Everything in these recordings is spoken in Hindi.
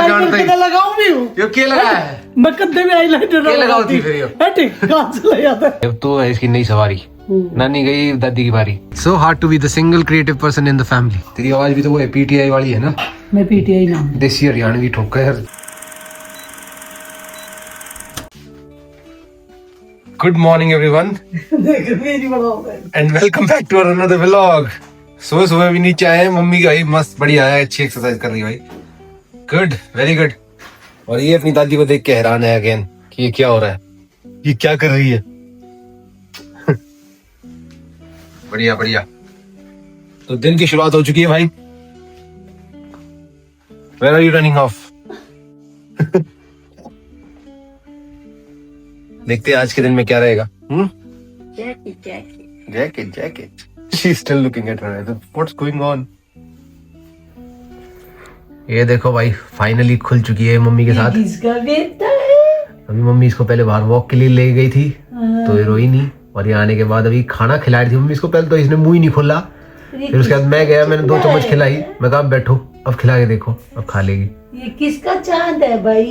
जानता ही लगाऊं भी हूँ यो क्या लगा है मैं कद्दे में आईलाइनर क्या लगाओ थी फिर यो हटे कहाँ चला जाता है अब तो है इसकी नई सवारी नानी गई दादी की बारी so hard to be the single creative person in the family तेरी आवाज भी तो वो है पीटीआई वाली है ना मैं पीटीआई ना देसी हरियाणवी ठोका है गुड मॉर्निंग एवरीवन देख मेरी बड़ा हो गया and welcome back to another vlog सुबह सुबह भी नीचे आए मम्मी का मस्त बढ़िया है अच्छी एक्सरसाइज कर रही है भाई गुड वेरी गुड और ये अपनी दादी को देख के हैरान है अगेन कि ये क्या हो रहा है ये क्या कर रही है बढ़िया बढ़िया तो दिन की शुरुआत हो चुकी है भाई Where are you running off? देखते हैं आज के दिन में क्या रहेगा jacket She's still looking at her. What's going on? ये देखो भाई फाइनली खुल चुकी है मम्मी के साथ किसका बेटा है अभी मम्मी इसको पहले बाहर वॉक के लिए ले गई थी तो ये रोई नहीं और ये आने के बाद अभी खाना खिला रही थी मम्मी इसको पहले तो इसने मुंह ही नहीं खोला फिर उसके बाद मैं गया मैंने 2 चम्मच खिलाई मैं कहा बैठो अब खिला के देखो अब खा लेगी ये किसका चांद है भाई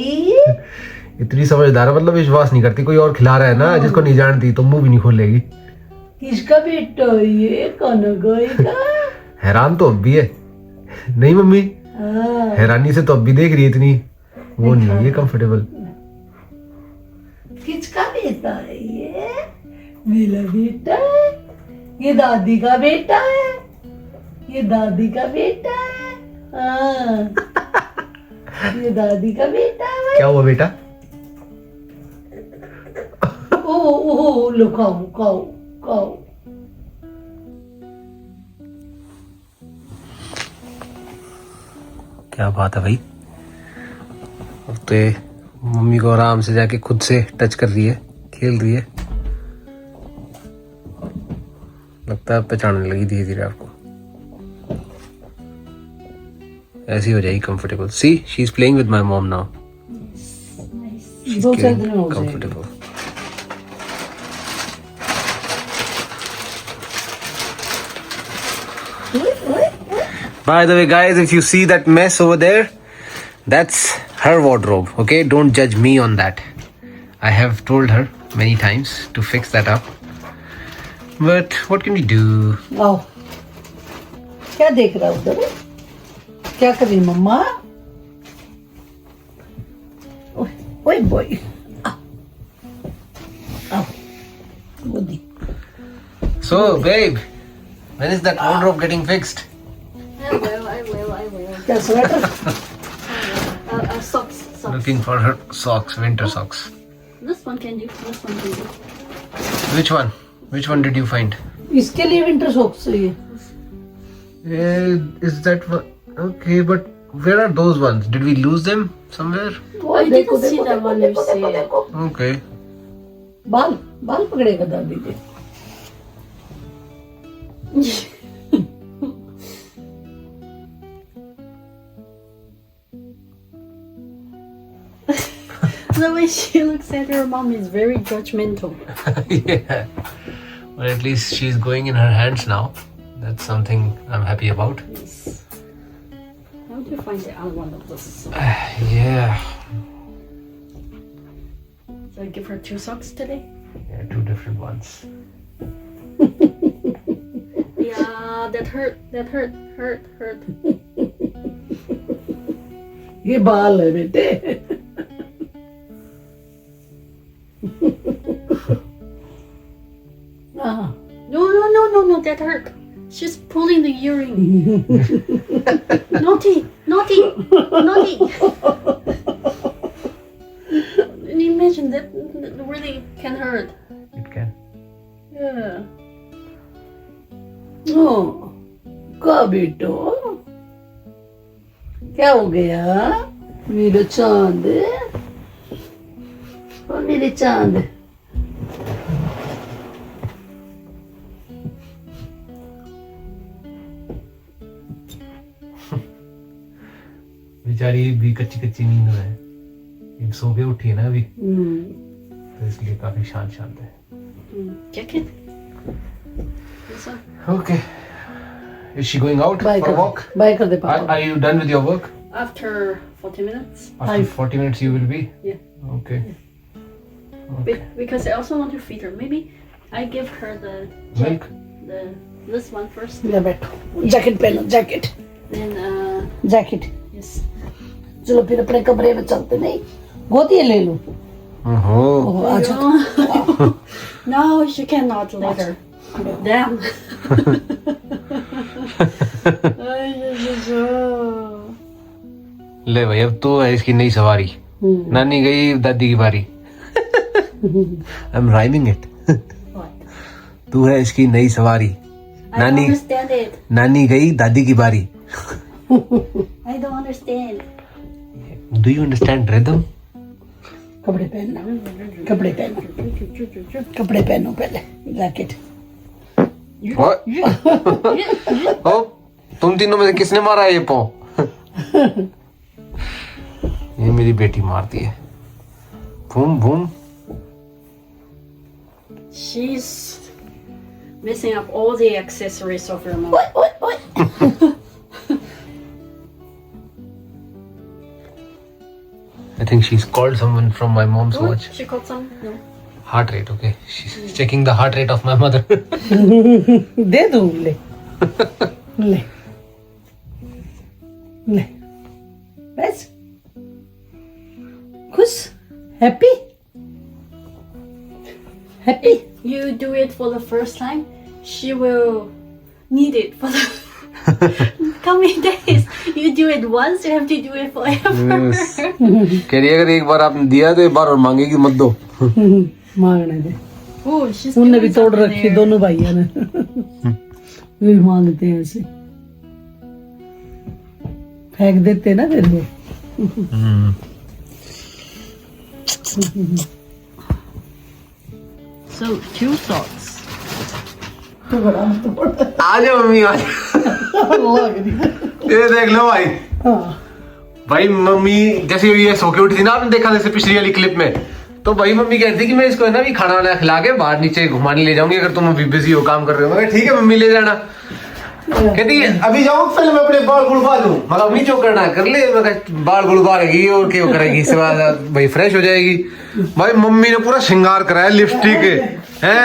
इतनी समझदार है मतलब विश्वास नहीं करती कोई और खिला रहा है ना जिसको नहीं जानती तो मुंह भी नहीं खोलेगी किसका बेटा है ये कौन का हैरान तो अब भी है नहीं मम्मी हैरानी से तो अब भी देख रही है इतनी वो नहीं है कंफर्टेबल किसका बेटा है ये मेरा बेटा है ये दादी का बेटा है ये दादी का बेटा है हाँ ये दादी का बेटा है भाई क्या हुआ बेटा ओ लो खाओ खाओ खाओ क्या बात है भाई अब तो ये मम्मी को आराम से जाके खुद से टच कर रही है खेल रही है लगता है पहचानने लगी धीरे धीरे आपको ऐसी हो जाएगी कंफर्टेबल सी she is playing with my mom now 2-4 दिन हो गए comfortable By the way, guys, if you see that mess over there, that's her wardrobe. Okay, don't judge me on that. I have told her many times to fix that up. But what can we do? आओ क्या देख रहा उधर क्या कर रही मम्मा ओए बॉय आओ गोदी So, babe, when is that wardrobe getting fixed? I will. क्या sweater Socks. Looking for her socks, winter socks. This one can do. Which one? Which one did you find? इसके लिए विंटर सॉक्स चाहिए Is that one? Okay, but where are those ones? Did we lose them somewhere? I didn't see that one. You see. Okay. बाल पकड़ेगा दादी के The way she looks at her mom is very judgmental. Yeah. But at least she's going in her hands now. That's something I'm happy about. Yes. How do you find the other one of those? Yeah. So I give her 2 socks today? Yeah, 2 different ones. Yeah, that hurt. ये बाल है बेटे No, that hurt. She's pulling the earring. Naughty. Imagine that really can hurt. It can. Yeah. का बेटो क्या हो गया मेरे चांद ओ मेरे चांद बेचारी भी कच्ची नींद में है सो के उठी है ना अभी तो इसलिए काफी शांत है Jacket. This one. Okay. Is she going out bye for a कर walk? बाय कर दे पापा Are you done with your work? After 40 minutes. After 40 minutes you will be? Yeah. Okay. Because I also want to feed her. Maybe I give her the Milk? this one first. ले बैठो जैकेट पहनो जैकेट Then जैकेट yes. चलो फिर अपने कमरे में चलते नहीं गोदी ले लो Oh. अच्छा No, she cannot later. Damn. ले भाई अब तो है इसकी नई सवारी नानी गई दादी की बारी I am rhyming it What? तू है इसकी नई सवारी I don't नानी understand it. नानी गई दादी की बारी I don't understand. Do you understand rhythm कपड़े पहनना कपड़े पहनो पहले जैकेट ओ तुम तीनों में से किसने मारा है ये पाँव ये मेरी बेटी मारती है boom boom She's messing up all the accessories of her mom. I think she's called someone from my mom's Oh, watch. she caught some? No. Heart rate, okay. She's checking the heart rate of my mother. दे दूं ले ले ले बस खुश happy happy You do it for the first time, she will need it for the coming days. You do it once, you have to do it forever. कह रही है अगर एक बार आपने दिया तो एक बार और मांगेगी मत दो. मांगने दे Oh, she's उनने भी doing तोड़ something रखी there. दोनों भाइयों ने भी मांगते हैं ऐसे फेंक देते ना फिर वो So, 2 thoughts. तो बड़ा आ जाओ मम्मी आ जाओ. ये देख लो भाई. भाई मम्मी जैसे ये सो के उठी थी ना आपने देखा जैसे पिछली वाली क्लिप में तो भाई मम्मी कहती थी कि मैं इसको है ना भी खाना वाना खिला के बाहर नीचे घुमाने ले जाऊंगी अगर तुम अभी बिजी हो काम कर रहे हो. मैं ठीक है मम्मी ले जाना. कहती है अभी जाऊँ पहले मैं अपने बाल गुड़वा दूं. मगर मम्मी जो करना कर ले. मैं बाल गुड़वा लेगी और क्या करेगी इसके बाद भाई फ्रेश हो जाएगी. भाई मम्मी ने पूरा श्रृंगार कराया लिपस्टिक है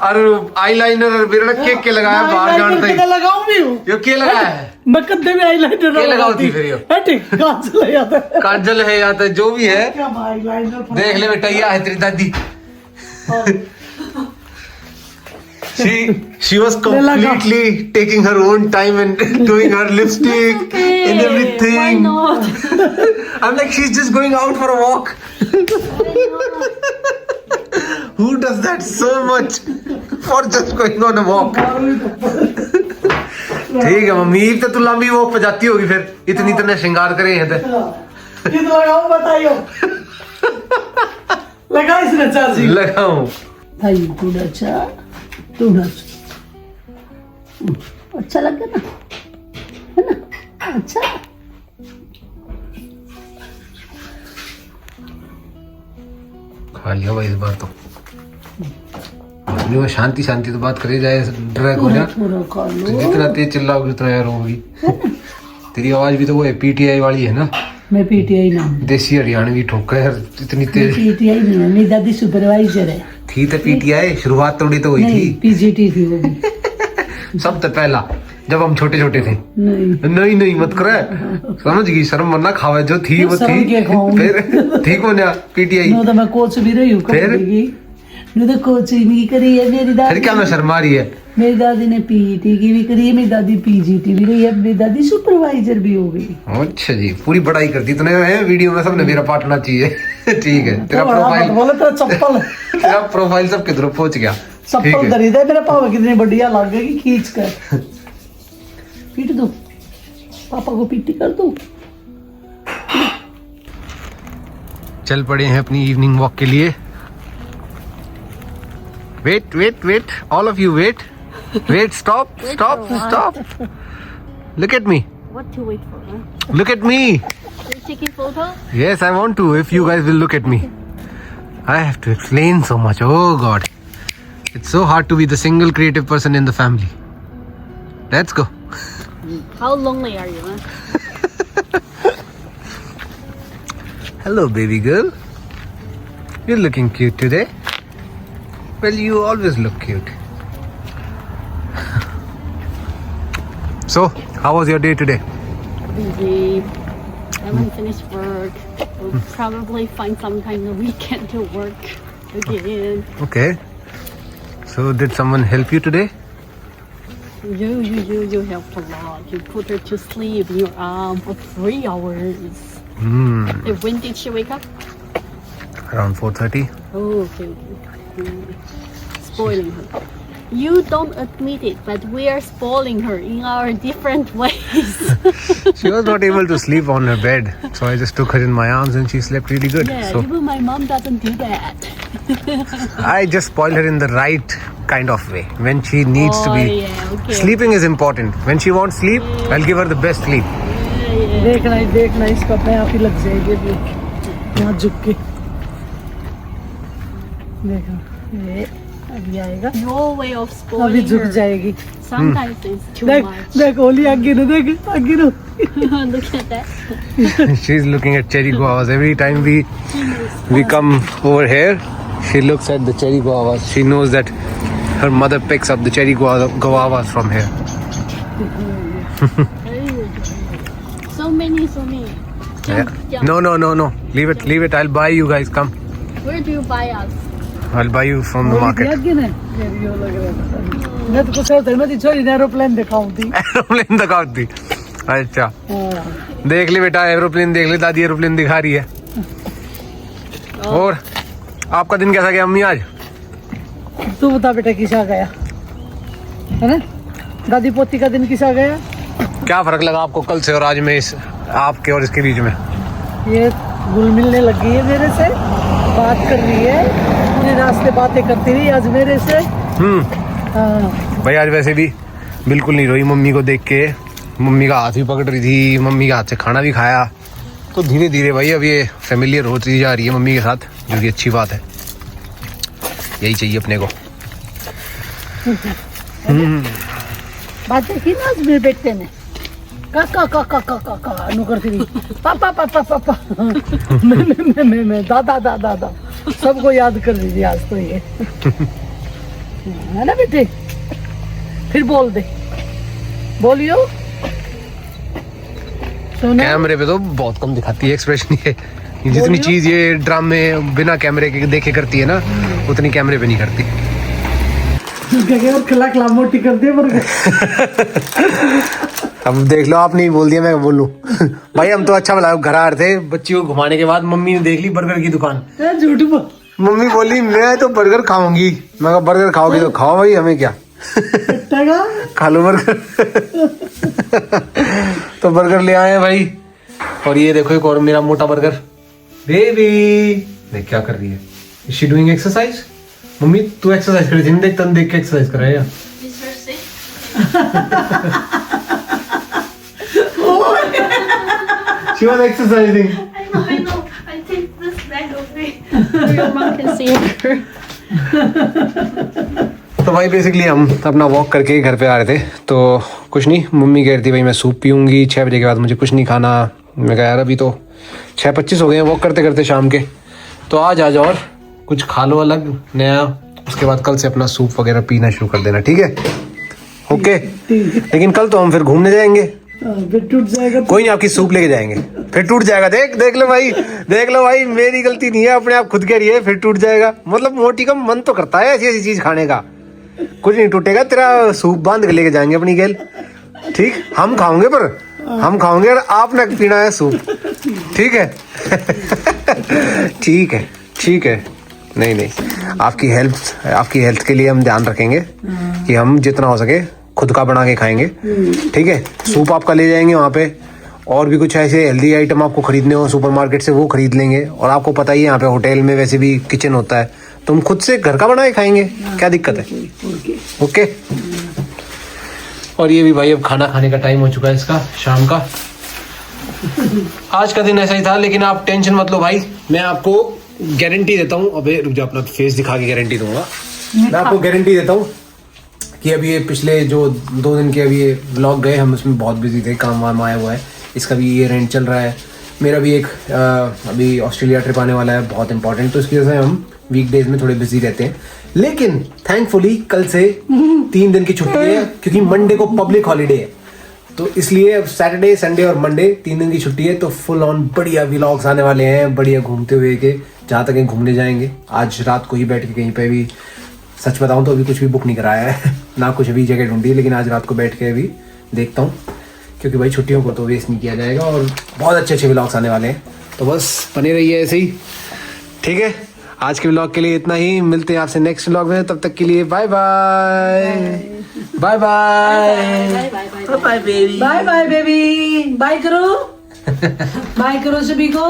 और आईलाइनर और बिरड़ा केक के लगाया बाहर जानते ही. लगाऊं भी हूँ ये क्या लगाया है मैं कद्दे में आईलाइनर क्या लगाओ थी फिर ये ठीक काजल ले आता है काजल है या तो जो भी है क्या आईलाइनर देख ले बेटा ये है तेरी दादी. She was completely taking her own time and doing her lipstick Okay, and why everything. not? I'm like she's just going out for a walk. Who does that so much for just going on a walk? ठीक है मम्मी तो तू लंबी वॉक पे जाती होगी फिर इतनी तरह श्रृंगार करे हैं तो ये लगाओ बताइयो लगा इसने चाची लगाऊं भाई थोड़ा अच्छा लगा ना है ना अच्छा खा लिया भाई इस बार तो वो शांति शांति तो बात करे जाए ड्रैग हो जा थोड़ा खा तो लो जितना तेज चिल्लाओगी उतना यार होगी. तेरी आवाज भी तो वो है पीटीआई वाली है ना मैं पीटीआई ना देसी हरियाणवी ठोक है यार इतनी तेज पीटीआई नहीं है मेरी दादी सुपरवाइजर है थी तो पीटीआई शुरुआत थोड़ी तो हुई नहीं थी पीजीटी थी वो भी सब तो पहला जब हम छोटे छोटे थे. नहीं नहीं मत करे समझ गई शर्म वरना खावे जो थी वो शर्म थी क्या खाऊं? फिर ठीक हो ना पीटीआई नो तो मैं कोच भी रही हूँ फिर? कबड्डी की नो तो कोच ही नहीं करी है मेरी फिर दादी क्या मैं शर्मा रही है. मेरी दादी ने पीईटी की भी करी है मेरी दादी पीजीटी भी रही है मेरी दादी सुपरवाइजर भी हो गई अच्छा जी पूरी बड़ाई करती तूने है वीडियो में सबने मेरा पार्टना चाहिए. ठीक है तेरा प्रोफाइल बोले तेरा चप्पल तेरा प्रोफाइल सब किधर पहुंच गया. ठीक चप्पल है धरी दे मेरा पाव कितनी बढ़िया लग गई खींच कर पीट दो पापा को पीटी कर दो चल पड़े हैं अपनी इवनिंग वॉक के लिए. Wait wait wait all of you wait wait stop stop stop look at me What to wait for, huh? Look at me. You're taking photo? Yes, I want to. If you guys will look at me, I have to explain so much. Oh God, it's so hard to be the single creative person in the family. Let's go. How lonely are you, huh? Hello, baby girl. You're looking cute today. Well, you always look cute. So, how was your day today? Busy. Haven't finished work. We'll probably find some kind of weekend to work again. Okay. So, did someone help you today? You helped a lot. You put her to sleep in your arm for 3 hours. When did she wake up? Around 4:30. Oh, okay. Spoiling her. You don't admit it, but we are spoiling her in our different ways. She was not able to sleep on her bed, so I just took her in my arms and she slept really good. Yeah, So even my mom doesn't do that. I just spoil her in the right kind of way. When she needs to be yeah, okay. sleeping is important. When she wants sleep, I'll give her the best sleep. देखना इसका पैर ही लग जाएगी अभी यहाँ झुक के देखो ये अभी आएगा Your way of अभी spoiling झुक her. जाएगी Sometimes it's too देख much. देख ओली आगे ना देख आगे ना Look at that. She's looking at cherry guavas. Every time we come over here, she looks at the cherry guavas. She knows that her mother picks up the cherry guavas from here. So many. Jump. No. Leave it. I'll buy you guys. Come. Where do you buy us? I'll buy you from the Oli market. आगे ना ये लग रहा है मैं तो कुछ होता है मैं तो छोरी एरोप्लेन दिखाऊं थी एरोप्लेन दिखाती. अच्छा. हाँ देख ले बेटा एरोप्लेन देख ले. दादी एरोप्लेन दिखा रही है. और आपका दिन कैसा गया अम्मी आज? तू बता बेटा किसा गया है ना दादी पोती का दिन किसा गया क्या फर्क लगा आपको कल से और आज में इस आपके और इसके बीच में? ये घुल मिलने लगी है मेरे से बात कर रही है पूरे रास्ते बातें करती रही आज मेरे से हाँ भाई आज वैसे भी बिल्कुल नहीं रोई मम्मी को देख के. मम्मी का हाथ भी पकड़ रही थी. मम्मी के हाथ से खाना भी खाया. तो धीरे धीरे भाई अब ये फेमिलियर होती जा रही है मम्मी के साथ, जो कि अच्छी बात है. यही चाहिए अपने को. बातें की ना आज मेरे बेटे ने काका काका काका काका नु करती रही पापा पापा पापा मैं दादा सबको याद कर दीजिए आज तो ये है ना बेटे फिर बोल दे बोलियो सोना कैमरे पे तो बहुत कम दिखाती है एक्सप्रेशन ये जितनी चीज ये ड्रामे बिना कैमरे के देखे करती है ना उतनी कैमरे पे नहीं करती. और खिला मोटी कर दे अब देख लो आपने ही बोल दिया मैं बोलूं. भाई हम तो अच्छा भला घर आ रहे थे बच्ची को घुमाने के बाद मम्मी ने देख ली बर्गर की दुकान. झूठ बोल मम्मी बोली मैं तो बर्गर खाऊंगी. मैं कहा बर्गर खाओगी तो खाओ भाई हमें क्या खा लो बर्गर. तो बर्गर ले आए भाई. और ये देखो एक और मेरा मोटा बर्गर. बेबी देख क्या कर रही है. Is she doing exercise? Mummy तू एक्सरसाइज कर रही थी देख तन देख के एक्सरसाइज कर रहा है. Is her sick? She was exercising. I know. I take this bag away so your mom can see her. तो भाई बेसिकली हम अपना वॉक करके घर पे आ रहे थे तो कुछ नहीं. मम्मी कह रही थी भाई मैं सूप पीऊंगी 6 बजे के बाद मुझे कुछ नहीं खाना. मैं कहा यार अभी तो 6:25 हो गए हैं वॉक करते करते शाम के. तो आज और कुछ खा लो अलग नया. उसके बाद कल से अपना सूप वगैरह पीना शुरू कर देना. ठीक है ओके. लेकिन कल तो हम फिर घूमने जाएंगे. फिर टूट जाएगा कोई नहीं आपकी सूप लेके जाएंगे. फिर टूट जाएगा. देख लो भाई मेरी गलती नहीं है. अपने आप खुद कह रही है फिर टूट जाएगा. मतलब मोटी का मन तो करता है ऐसी ऐसी चीज खाने का. कुछ नहीं टूटेगा. तेरा सूप बांध के लेके जाएंगे अपनी गेल. ठीक हम खाओगे पर हम खाओगे और आपने पीना है सूप. ठीक है ठीक है. नहीं आपकी हेल्थ के लिए हम ध्यान रखेंगे कि हम जितना हो सके खुद का बना के खाएंगे. ठीक है सूप आपका ले जाएंगे वहाँ पे. और भी कुछ ऐसे हेल्दी आइटम आपको खरीदने हो सुपरमार्केट से वो खरीद लेंगे. और आपको पता ही है यहाँ पे होटल में वैसे भी किचन होता है तो हम खुद से घर का बना के खाएंगे. क्या दिक्कत है. ओके. और ये भी भाई अब खाना खाने का टाइम हो चुका है इसका शाम का. आज का दिन ऐसा ही था लेकिन आप टेंशन मत लो भाई. मैं आपको गारंटी देता हूँ. अबे रुक जा अपना फेस दिखा के गारंटी दूंगा. मैं आपको गारंटी देता हूँ कि अभी ये पिछले जो 2 दिन के अभी ये व्लॉग गए हम उसमें बहुत बिजी थे. काम वाम आया हुआ है. इसका भी ये रेंट चल रहा है. मेरा भी एक अभी ऑस्ट्रेलिया ट्रिप आने वाला है, बहुत इंपॉर्टेंट, तो इसकी वजह से हम वीकडेज में थोड़े बिजी रहते हैं। लेकिन थैंकफुली कल से 3 दिन की छुट्टी है, क्योंकि मंडे को पब्लिक हॉलीडे है, तो इसलिए अब सैटरडे संडे और मंडे 3 दिन की छुट्टी है, तो फुल ऑन बढ़िया व्लॉग्स आने वाले हैं, बढ़िया घूमते हुए के, जहाँ तक कहीं घूमने जाएंगे। आज रात को ही बैठ के कहीं पे भी, सच बताऊं तो अभी कुछ भी बुक नहीं कराया है ना कुछ अभी जगह ढूंढी, लेकिन आज रात को बैठ के अभी देखता हूँ, क्योंकि भाई छुट्टियों को तो वेस्ट नहीं किया जाएगा और बहुत अच्छे अच्छे व्लॉग्स आने वाले हैं, तो बस बने रहिए ऐसे ही। ठीक है, आज के व्लॉग के लिए इतना ही, मिलते हैं आपसे नेक्स्ट व्लॉग में, तब तक के लिए bye bye bye bye bye baby, bye bye baby, bye करो बाय करो सभी को।